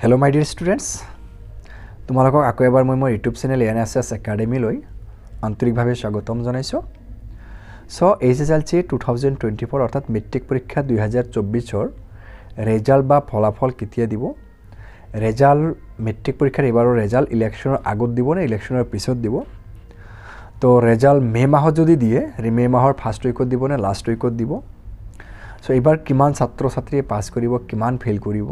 Hello my dear students, তোমালোকক আকৌ এবাৰ মই মোৰ YouTube চেনেল HSLC Academy লৈ আন্তৰিকভাৱে স্বাগতম জনাইছো। সো HSLC 2024 অৰ্থাৎ মেট্ৰিক পৰীক্ষা 2024 ৰেজাল্ট বা ফলাফল কেতিয়া দিব? ৰেজাল্ট মেট্ৰিক পৰীক্ষাৰ এবাৰৰ ৰেজাল্ট ইলেকশ্যনৰ আগত দিব নে ইলেকশ্যনৰ পিছত দিব? তো ৰেজাল্ট মে মাহত যদি দিয়ে, মে মাহৰ ফাৰ্ষ্ট উইকত দিব নে লাষ্ট উইকত দিব? সো এবাৰ কিমান ছাত্ৰ ছাত্ৰীয়ে পাছ কৰিব, কিমান ফেইল কৰিব?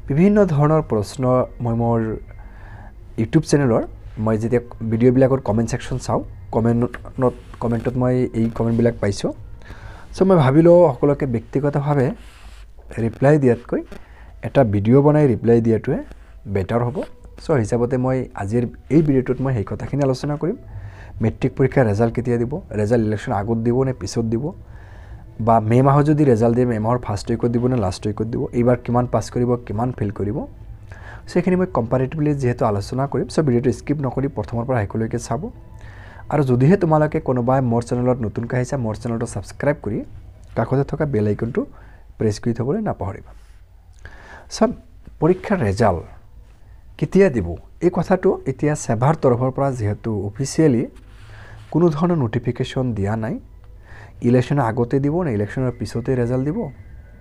বিভিন্ন ধৰণৰ প্ৰশ্ন মই মোৰ ইউটিউব চেনেলৰ মই যেতিয়া ভিডিঅ'বিলাকৰ কমেণ্ট ছেকশ্যন চাওঁ, কমেণ্টত মই এই কমেণ্টবিলাক পাইছোঁ। সো মই ভাবিলোঁ সকলোকে ব্যক্তিগতভাৱে ৰিপ্লাই দিয়াতকৈ এটা ভিডিঅ' বনাই ৰিপ্লাই দিয়াটোৱে বেটাৰ হ'ব। সো হিচাপতে মই আজিৰ এই ভিডিঅ'টোত মই সেই কথাখিনি আলোচনা কৰিম। মেট্ৰিক পৰীক্ষাৰ ৰেজাল্ট কেতিয়া দিব? ৰেজাল্ট ইলেকশ্যন আগত দিব নে পিছত দিব? বা মে মাহত যদি ৰেজাল্ট দিয়ে, মে মাহৰ ফাৰ্ষ্ট উইকত দিব নে লাষ্ট উইকত দিব? এইবাৰ কিমান পাছ কৰিব, কিমান ফেইল কৰিব? সো এইখিনি মই কম্পাৰেটিভলি যিহেতু আলোচনা কৰিম, সো ভিডিঅ'টো স্কিপ নকৰি প্ৰথমৰ পৰা শেষলৈকে চাব। আৰু যদিহে তোমালোকে কোনোবাই মোৰ চেনেলত নতুনকৈ আহিছা, মোৰ চেনেলটো ছাবস্ক্ৰাইব কৰি কাষতে থকা বেল আইকনটো প্ৰেছ কৰি থ'বলৈ নাপাহৰিবা। সো পৰীক্ষাৰ ৰেজাল্ট কেতিয়া দিব এই কথাটো এতিয়া সেবাৰ তৰফৰ পৰা যিহেতু অফিচিয়েলি কোনো ধৰণৰ নটিফিকেশ্যন দিয়া নাই, ইলেকশ্যনৰ আগতে দিব নে ইলেকশ্যনৰ পিছতে ৰেজাল্ট দিব,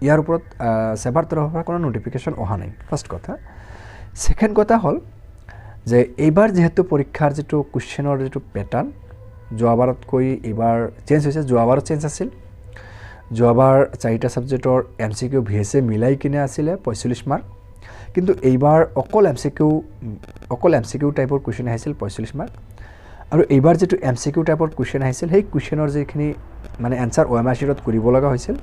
ইয়াৰ ওপৰত সেবাৰ তৰফৰ পৰা কোনো নটিফিকেশ্যন অহা নাই, ফাৰ্ষ্ট কথা। ছেকেণ্ড কথা হ'ল যে এইবাৰ যিহেতু পৰীক্ষাৰ যিটো কুৱেশ্যনৰ যিটো পেটাৰ্ণ যোৱাবাৰতকৈ এইবাৰ চেঞ্জ হৈছে। যোৱাবাৰত চেঞ্জ আছিল, যোৱাবাৰ 4টা ছাবজেক্টৰ MCQ VSA মিলাই কিনে আছিলে 45 মাৰ্ক, কিন্তু এইবাৰ অকল MCQ টাইপৰ কুৱেশ্যন আহিছিল 45 মাৰ্ক। আৰু এইবাৰ যিটো MCQ টাইপৰ কুৱেশ্যন আহিছিল, সেই কুৱেশ্যনৰ যিখিনি মানে এনচাৰ OMR শ্বীটত কৰিব লগা হৈছিল,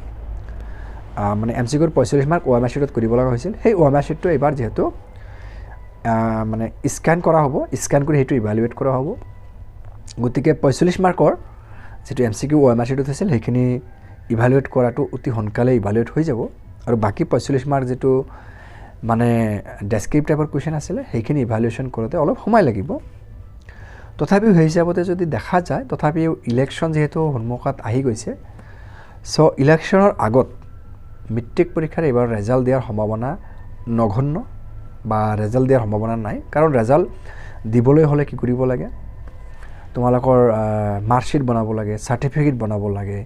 মানে MCQৰ 45 মাৰ্ক OMR শ্বীটত কৰিব লগা হৈছিল, সেই OMR শ্বীটটো এইবাৰ যিহেতু মানে স্কেন কৰা হ'ব, স্কেন কৰি সেইটো ইভালুৱেট কৰা হ'ব। গতিকে 45 মাৰ্কৰ যিটো MCQ OMR শ্বীটত হৈছিল সেইখিনি ইভালুৱেট কৰাটো অতি সোনকালে ইভালুৱেট হৈ যাব। আৰু বাকী 45 মাৰ্ক যিটো মানে ডেছক্ৰিপ্ট টাইপৰ কুৱেশ্যন আছিলে সেইখিনি ইভালুৱেশ্যন কৰোঁতে অলপ সময় লাগিব। তথাপিও সেই হিচাপতে যদি দেখা যায়, তথাপিও ইলেকশ্যন যিহেতু সন্মুখত আহি গৈছে, সো ইলেকশ্যনৰ আগত মেট্ৰিক পৰীক্ষাৰ এইবাৰ ৰেজাল্ট দিয়াৰ সম্ভাৱনা নগণ্য বা ৰেজাল্ট দিয়াৰ সম্ভাৱনা নাই। কাৰণ ৰেজাল্ট দিবলৈ হ'লে কি কৰিব লাগে, তোমালোকৰ মাৰ্কশ্বিট বনাব লাগে, চাৰ্টিফিকেট বনাব লাগে।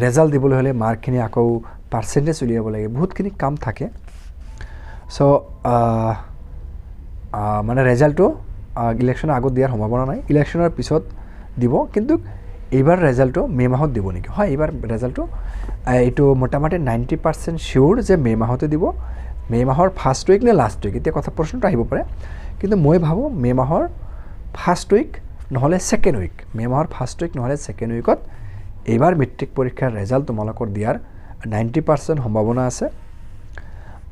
ৰেজাল্ট দিবলৈ হ'লে মাৰ্কখিনি আকৌ পাৰ্চেণ্টেজ উলিয়াব লাগে, বহুতখিনি কাম থাকে। সো মানে ৰেজাল্টটো ইলেকশ্যনৰ আগত দিয়াৰ সম্ভাৱনা নাই, ইলেকশ্যনৰ পিছত দিব। কিন্তু এইবাৰ ৰেজাল্টটো মে মাহত দিব নেকি? হয়, এইবাৰ ৰেজাল্টটো এইটো মোটামুটি 90% চিয়'ৰ যে মে মাহতে দিব। মে মাহৰ ফাৰ্ষ্ট উইক নে লাষ্ট উইক, এতিয়া কথা প্ৰশ্নটো আহিব পাৰে, কিন্তু মই ভাবোঁ মে মাহৰ ফাৰ্ষ্ট উইক নহ'লে ছেকেণ্ড উইক, মে মাহৰ ফাৰ্ষ্ট উইক নহ'লে ছেকেণ্ড উইকত এইবাৰ মেট্ৰিক পৰীক্ষাৰ ৰেজাল্ট তোমালোকৰ দিয়াৰ 90% সম্ভাৱনা আছে।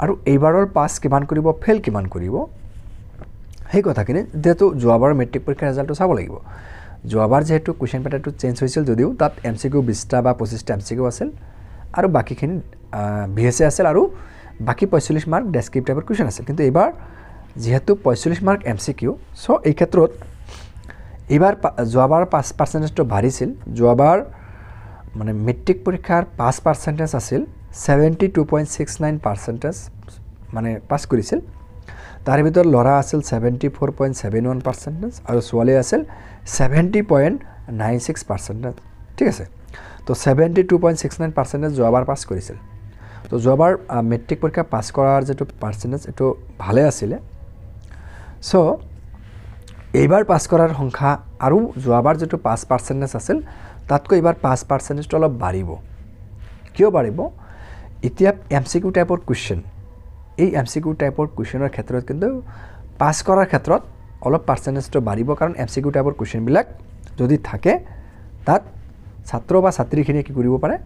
আৰু এইবাৰৰ পাছ কিমান কৰিব, ফেইল কিমান কৰিব, সেই কথাখিনি যিহেতু যোৱাবাৰৰ মেট্ৰিক পৰীক্ষাৰ ৰেজাল্টটো চাব লাগিব। যোৱাবাৰ যিহেতু কুৱেশ্যন পেটাৰটো চেঞ্জ হৈছিল, যদিও তাত MCQ 20টা বা 25টা MCQ আছিল আৰু বাকীখিনি VSA আছিল, আৰু বাকী 45 মাৰ্ক ডেছক্ৰিপ্ট টাইপৰ কুৱেশ্যন আছিল। কিন্তু এইবাৰ যিহেতু 45 মাৰ্ক MCQ, চ' এই ক্ষেত্ৰত এইবাৰ যোৱাবাৰ 5% বাঢ়িছিল। যোৱাবাৰ মানে মেট্ৰিক পৰীক্ষাৰ পাছ পাৰ্চেণ্টেজ আছিল 72.69%, মানে পাছ কৰিছিল। তাৰ ভিতৰত ল'ৰা আছিল 74.71% আৰু ছোৱালী আছিল 70.96%। ঠিক আছে, তো 72.69% যোৱাবাৰ পাছ কৰিছিল। তো যোৱাবাৰ মেট্ৰিক পৰীক্ষা পাছ কৰাৰ যিটো পাৰ্চেণ্টেজ এইটো ভালে আছিলে। চ' এইবাৰ পাছ কৰাৰ সংখ্যা আৰু যোৱাবাৰ যিটো 5% আছিল তাতকৈ এইবাৰ 5%টো অলপ বাঢ়িব। কিয় বাঢ়িব? এতিয়া MCQ টাইপৰ কুৱেশ্যন, এই MCQ টাইপৰ কুৱেশ্যনৰ ক্ষেত্ৰত কিন্তু পাছ কৰাৰ ক্ষেত্ৰত অলপ পাৰ্চেণ্টেজটো বাঢ়িব। কাৰণ MCQ টাইপৰ কুৱেশ্যনবিলাক যদি থাকে, তাত ছাত্ৰ বা ছাত্ৰীখিনিয়ে কি কৰিব পাৰে,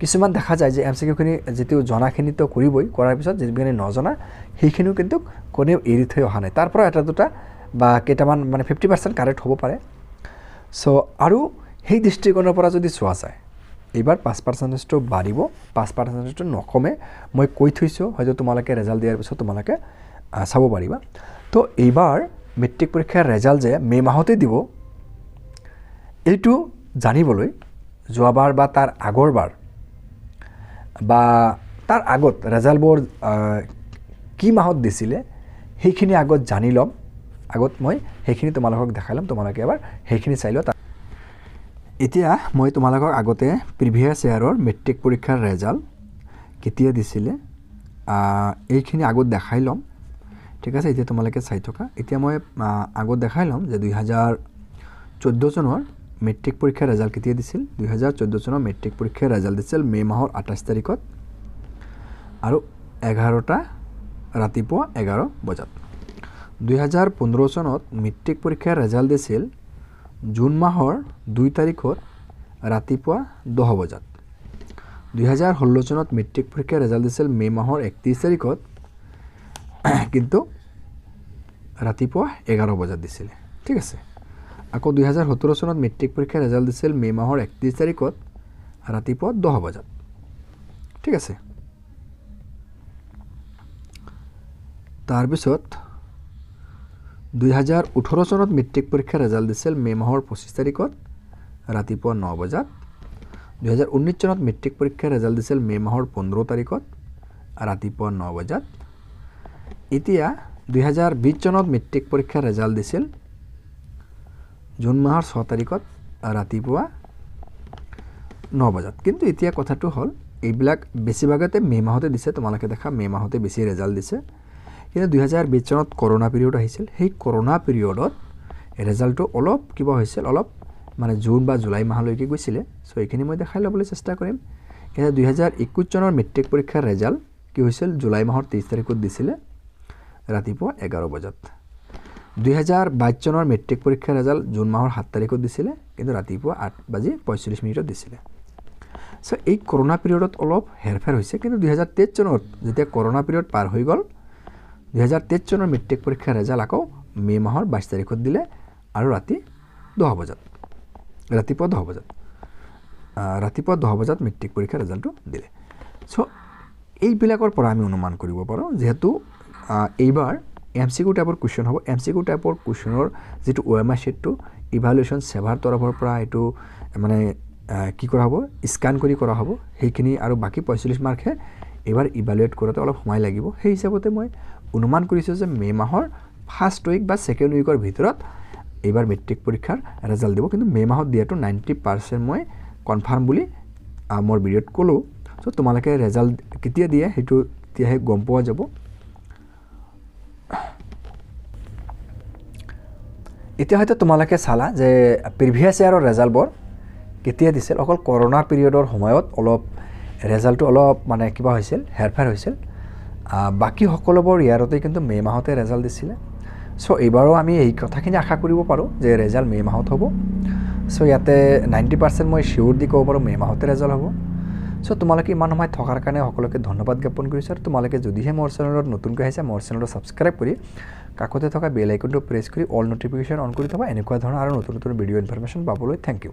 কিছুমান দেখা যায় যে MCQখিনি যিটো জনাখিনিতো কৰিবই, কৰাৰ পিছত যিখিনি নজনা সেইখিনিও কিন্তু কোনেও এৰি থৈ অহা নাই। তাৰ পৰা এটা দুটা বা কেইটামান মানে 50% কাৰেক্ট হ'ব পাৰে। চ' আৰু সেই দৃষ্টিকোণৰ পৰা যদি চোৱা যায়, এইবাৰ 5%টো বাঢ়িব, 5%টো নকমে। মই কৈ থৈছোঁ, হয়তো তোমালোকে ৰেজাল্ট দিয়াৰ পিছত তোমালোকে চাব পাৰিবা। তো এইবাৰ মেট্ৰিক পৰীক্ষাৰ ৰেজাল্ট যে মে মাহতে দিব, এইটো জানিবলৈ যোৱাবাৰ বা তাৰ আগৰবাৰ বা তাৰ আগত ৰেজাল্টবোৰ কি মাহত দিছিলে সেইখিনি আগত জানি ল'ম আগত মই সেইখিনি তোমালোকক দেখাই ল'ম তোমালোকে এবাৰ সেইখিনি চাই লোৱা এতিয়া মই তোমালোকক আগতে প্ৰিভিয়াছ ইয়াৰৰ মেট্ৰিক পৰীক্ষাৰ ৰেজাল্ট কেতিয়া দিছিলে এইখিনি আগত দেখাই ল'ম ঠিক আছে এতিয়া তোমালোকে চাই থকা এতিয়া মই আগত দেখাই ল'ম যে 2014 চনৰ মেট্ৰিক পৰীক্ষাৰ ৰেজাল্ট কেতিয়া দিছিল 2014 চনৰ মেট্ৰিক পৰীক্ষাৰ ৰেজাল্ট দিছিল মে মাহৰ 28 তাৰিখত আৰু 11টা ৰাতিপুৱা 11 বজাত 2015 চনত মেট্ৰিক পৰীক্ষাৰ ৰেজাল্ট দিছিল জুন মাহৰ 2 তাৰিখত ৰাতিপুৱা 10 বজাত 2016 চনত মেট্ৰিক পৰীক্ষাৰ ৰেজাল্ট দিছিল মে মাহৰ 31 তাৰিখত কিন্তু ৰাতিপুৱা 11 বজাত দিছিল ঠিক আছে আকৌ 2017 চনত মেট্ৰিক পৰীক্ষাৰ ৰেজাল্ট দিছিল মে মাহৰ 31 তাৰিখত ৰাতিপুৱা 10 বজাত ঠিক আছে তাৰ পিছত 2018 চনত মেট্ৰিক পৰীক্ষাৰ ৰেজাল্ট দিছিল মে মাহৰ 25 তাৰিখত ৰাতিপুৱা 9 বজাত 2019 চনত মেট্ৰিক পৰীক্ষাৰ ৰেজাল্ট দিছিল মে মাহৰ 15 তাৰিখত ৰাতিপুৱা 9 বজাত এতিয়া 2020 চনত মেট্ৰিক পৰীক্ষাৰ ৰেজাল্ট দিছিল জুন মাহৰ 6 তাৰিখত ৰাতিপুৱা 9 বজাত কিন্তু এতিয়া কথাটো হ'ল এইবিলাক বেছিভাগতে মে মাহতে দিছে তোমালোকে দেখা মে মাহতে বেছি ৰেজাল্ট দিছে কিন্তু 2020 চনত কৰোনা পিৰিয়ড আহিছিল সেই কৰোনা পিৰিয়ডত ৰেজাল্টটো অলপ কিবা হৈছিল অলপ মানে জুন বা জুলাই মাহলৈকে গৈছিল সো এইখিনি মই দেখাই ল'বলৈ চেষ্টা কৰিম কিন্তু 2021 চনৰ মেট্ৰিক পৰীক্ষাৰ ৰেজাল্ট কি হৈছিল জুলাই মাহৰ 23 তাৰিখত দিছিল ৰাতিপুৱা 11 বজাত 2022 চনৰ মেট্ৰিক পৰীক্ষাৰ ৰেজাল্ট জুন মাহৰ 7 তাৰিখত দিছিল কিন্তু ৰাতিপুৱা 8:45 মিনিটত দিছিল সো এই কৰোনা পিৰিয়ডত অলপ হেৰফেৰ হৈছে কিন্তু 2023 চনত যেতিয়া কৰোনা পিৰিয়ড পাৰ হৈ গ'ল 2023 চনৰ মেট্ৰিক পৰীক্ষাৰ ৰেজাল্ট আকৌ মে মাহৰ 22 তাৰিখত দিলে আৰু ৰাতি 10 বজাত ৰাতিপুৱা 10 বজাত মেট্ৰিক পৰীক্ষাৰ ৰেজাল্টটো দিলে সো এইবিলাকৰ পৰা আমি অনুমান কৰিব পাৰোঁ যেহেতু এইবাৰ এমসিকিউ টাইপৰ কোৱেশ্চন হ'ব এমসিকিউ টাইপৰ কোৱেশ্চনৰ যেটো ওএমআৰ শিটটো ইভালুৱেশ্যন সেভাৰ তৰফৰ পৰা এটো মানে কি কৰা হ'ব স্ক্যান কৰি কৰা হ'ব সেইখিনি আৰু বাকি 45 মাৰ্কহে এবাৰ ইভালুৱেট কৰোতে অলপ সময় লাগিব সেই হিচাপতে মই অনুমান কৰিছো যে মে মাহৰ ফাৰ্স্ট উইক বা সেকেন্ড উইকৰ ভিতৰত এবাৰ মেট্ৰিক পৰীক্ষাৰ ৰেজাল্ট দিব কিন্তু মে মাহত দিয়াটো 90% মই কনফাৰ্ম বুলি মোৰ ভিডিঅ'ত ক'লো সো তোমালোকে ৰেজাল্ট কেতিয়া দিয়ে হেতু তেতিয়াহে গম পোৱা যাব এতিয়া হয়তো তোমালোকে চালা যে প্ৰিভিয়াছ ইয়াৰৰ ৰেজাল্টবোৰ কেতিয়া দিছিল অকল কৰোনা পিৰিয়ডৰ সময়ত অলপ ৰেজাল্টটো অলপ মানে কিবা হৈছিল হেৰফেৰ হৈছিল বাকি সকলোবোৰ ইয়াৰতে কিন্তু মে মাহতে ৰেজাল্ট দিছিল সো এবাৰো আমি এই কথাখিনি আশা কৰিব পাৰো যে ৰেজাল্ট মে মাহত হ'ব সো ইয়াতে 90% মই শিওৰ দি ক'ব পাৰো মে মাহতে ৰেজাল্ট হ'ব সো তোমালোকে ইমান সময় থকাৰ কাৰণে সকলোকে ধন্যবাদ জ্ঞাপন কৰিছো আৰু তোমালোকে যদিহে মোৰ চেনেলত নতুনকৈ আহিছে মোৰ চেনেলটো সাবস্ক্ৰাইব কৰি কাকতে থকা বেল আইকনটো প্ৰেছ কৰি অল নটিফিকেশন অন কৰি থবা এনেকুৱা ধৰণৰ আৰু নতুন নতুন ভিডিঅ' ইনফৰমেশন পাবলৈ থ্যাংক ইউ